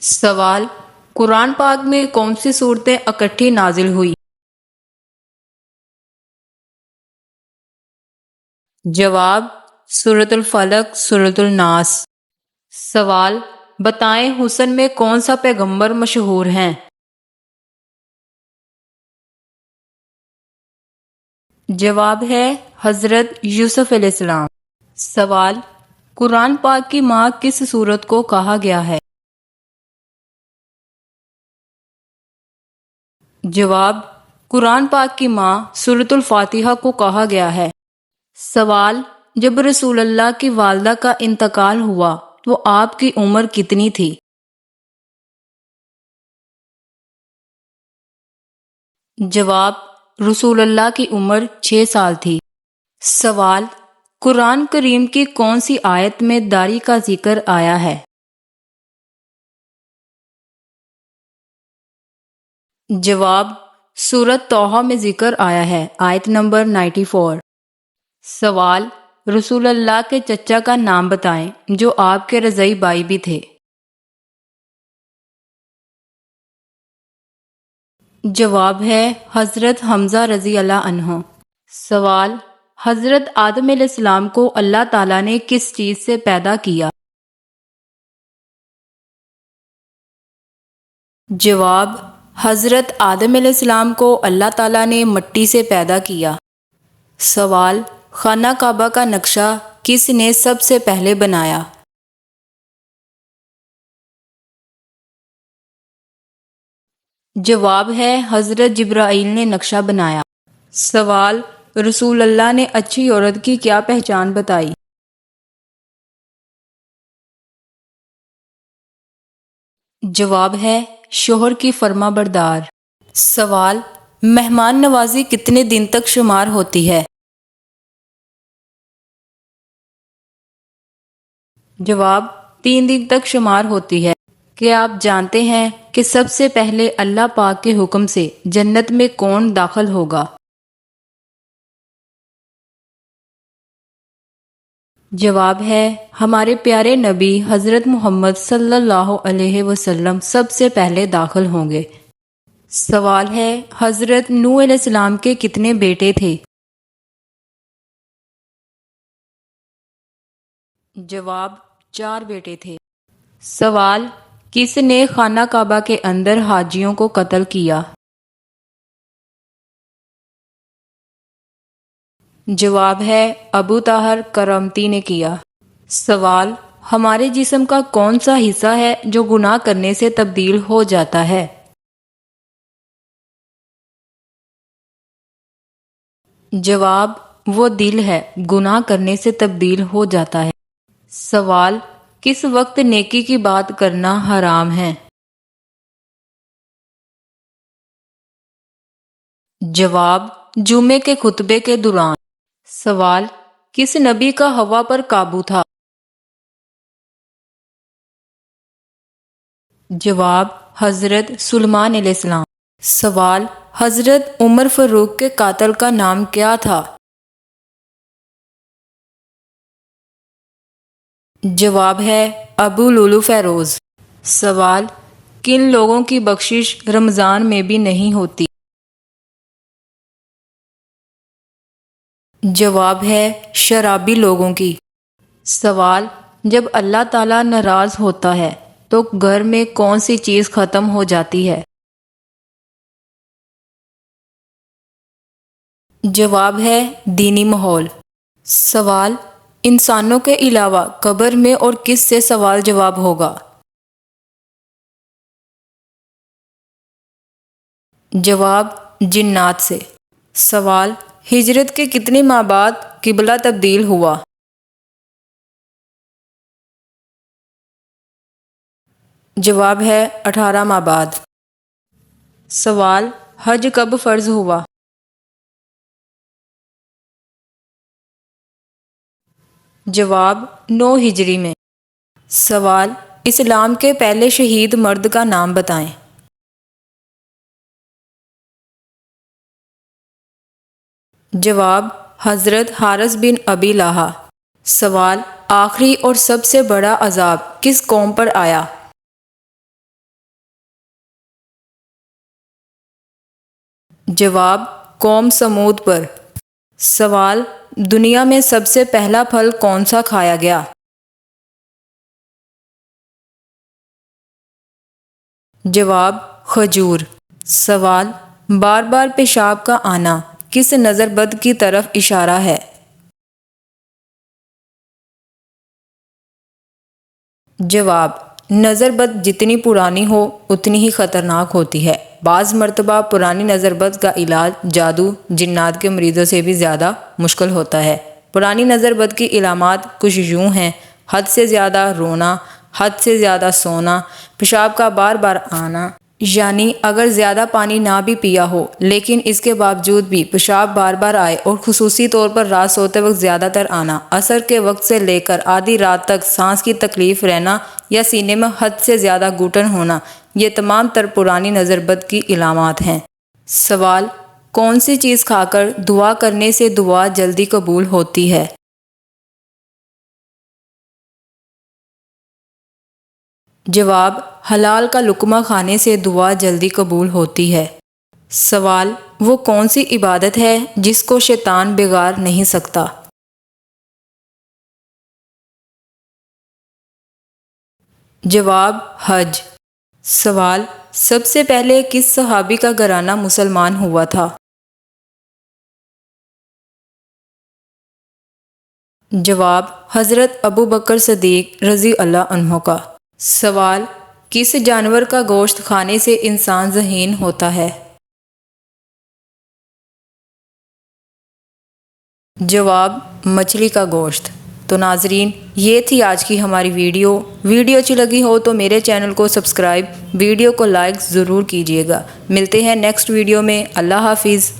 سوال: قرآن پاک میں کون سی صورتیں اکٹھی نازل ہوئی؟ جواب: سورۃ الفلق، سورۃ الناس۔ سوال: بتائیں حسن میں کون سا پیغمبر مشہور ہیں؟ جواب ہے حضرت یوسف علیہ السلام۔ سوال: قرآن پاک کی ماں کس سورت کو کہا گیا ہے؟ جواب: قرآن پاک کی ماں سورۃ الفاتحہ کو کہا گیا ہے۔ سوال: جب رسول اللہ کی والدہ کا انتقال ہوا تو آپ کی عمر کتنی تھی؟ جواب: رسول اللہ کی عمر 6 سال تھی۔ سوال: قرآن کریم کی کون سی آیت میں داڑھی کا ذکر آیا ہے؟ جواب: سورۃ طٰہٰ میں ذکر آیا ہے، آیت نمبر 94۔ سوال: رسول اللہ کے چچا کا نام بتائیں جو آپ کے رضعی بھائی بھی تھے۔ جواب ہے حضرت حمزہ رضی اللہ عنہ۔ سوال: حضرت آدم علیہ السلام کو اللہ تعالیٰ نے کس چیز سے پیدا کیا؟ جواب: حضرت آدم علیہ السلام کو اللہ تعالیٰ نے مٹی سے پیدا کیا۔ سوال: خانہ کعبہ کا نقشہ کس نے سب سے پہلے بنایا؟ جواب ہے حضرت جبرائیل نے نقشہ بنایا۔ سوال: رسول اللہ نے اچھی عورت کی کیا پہچان بتائی؟ جواب ہے شوہر کی فرما بردار۔ سوال: مہمان نوازی کتنے دن تک شمار ہوتی ہے؟ جواب: 3 دن تک شمار ہوتی ہے۔ کیا آپ جانتے ہیں کہ سب سے پہلے اللہ پاک کے حکم سے جنت میں کون داخل ہوگا؟ جواب ہے ہمارے پیارے نبی حضرت محمد صلی اللہ علیہ وسلم سب سے پہلے داخل ہوں گے۔ سوال ہے حضرت نوح علیہ السلام کے کتنے بیٹے تھے؟ جواب: 4 بیٹے تھے۔ سوال: کس نے خانہ کعبہ کے اندر حاجیوں کو قتل کیا؟ جواب ہے ابو طاہر کرامتی نے کیا۔ سوال: ہمارے جسم کا کون سا حصہ ہے جو گناہ کرنے سے تبدیل ہو جاتا ہے؟ جواب: وہ دل ہے، گناہ کرنے سے تبدیل ہو جاتا ہے۔ سوال: کس وقت نیکی کی بات کرنا حرام ہے؟ جواب: جمعے کے خطبے کے دوران۔ سوال: کس نبی کا ہوا پر قابو تھا؟ جواب: حضرت سلیمان علیہ السلام۔ سوال: حضرت عمر فاروق کے قاتل کا نام کیا تھا؟ جواب ہے ابو لولو فیروز۔ سوال: کن لوگوں کی بخشش رمضان میں بھی نہیں ہوتی؟ جواب ہے شرابی لوگوں کی۔ سوال: جب اللہ تعالیٰ ناراض ہوتا ہے تو گھر میں کون سی چیز ختم ہو جاتی ہے؟ جواب ہے دینی ماحول۔ سوال: انسانوں کے علاوہ قبر میں اور کس سے سوال جواب ہوگا؟ جواب: جنات سے۔ سوال: ہجرت کے کتنے ماہ بعد قبلہ تبدیل ہوا؟ جواب ہے 18 ماہ بعد۔ سوال: حج کب فرض ہوا؟ جواب: 9 ہجری میں۔ سوال: اسلام کے پہلے شہید مرد کا نام بتائیں۔ جواب: حضرت حارث بن ابی لہا۔ سوال: آخری اور سب سے بڑا عذاب کس قوم پر آیا؟ جواب قوم سمود پر۔ سوال دنیا میں سب سے پہلا پھل کون سا کھایا گیا؟ جواب کھجور۔ سوال بار بار پیشاب کا آنا کس نظر بد کی طرف اشارہ ہے؟ جواب نظر بد جتنی پرانی ہو اتنی ہی خطرناک ہوتی ہے۔ بعض مرتبہ پرانی نظر بد کا علاج جادو جنات کے مریضوں سے بھی زیادہ مشکل ہوتا ہے۔ پرانی نظر بد کی علامات کچھ یوں ہیں: حد سے زیادہ رونا، حد سے زیادہ سونا، پیشاب کا بار بار آنا، یعنی اگر زیادہ پانی نہ بھی پیا ہو لیکن اس کے باوجود بھی پیشاب بار بار آئے، اور خصوصی طور پر رات سوتے وقت زیادہ تر آنا، عصر کے وقت سے لے کر آدھی رات تک سانس کی تکلیف رہنا یا سینے میں حد سے زیادہ گھٹن ہونا، یہ تمام تر پرانی نظر بد کی علامات ہیں۔ سوال کون سی چیز کھا کر دعا کرنے سے دعا جلدی قبول ہوتی ہے؟ جواب حلال کا لقمہ کھانے سے دعا جلدی قبول ہوتی ہے۔ سوال وہ کون سی عبادت ہے جس کو شیطان بگاڑ نہیں سکتا؟ جواب حج۔ سوال سب سے پہلے کس صحابی کا گھرانہ مسلمان ہوا تھا؟ جواب حضرت ابو بکر صدیق رضی اللہ عنہ کا۔ سوال کس جانور کا گوشت کھانے سے انسان ذہین ہوتا ہے؟ جواب مچھلی کا گوشت۔ تو ناظرین یہ تھی آج کی ہماری ویڈیو اچھی لگی ہو تو میرے چینل کو سبسکرائب، ویڈیو کو لائک ضرور کیجیے گا۔ ملتے ہیں نیکسٹ ویڈیو میں۔ اللہ حافظ۔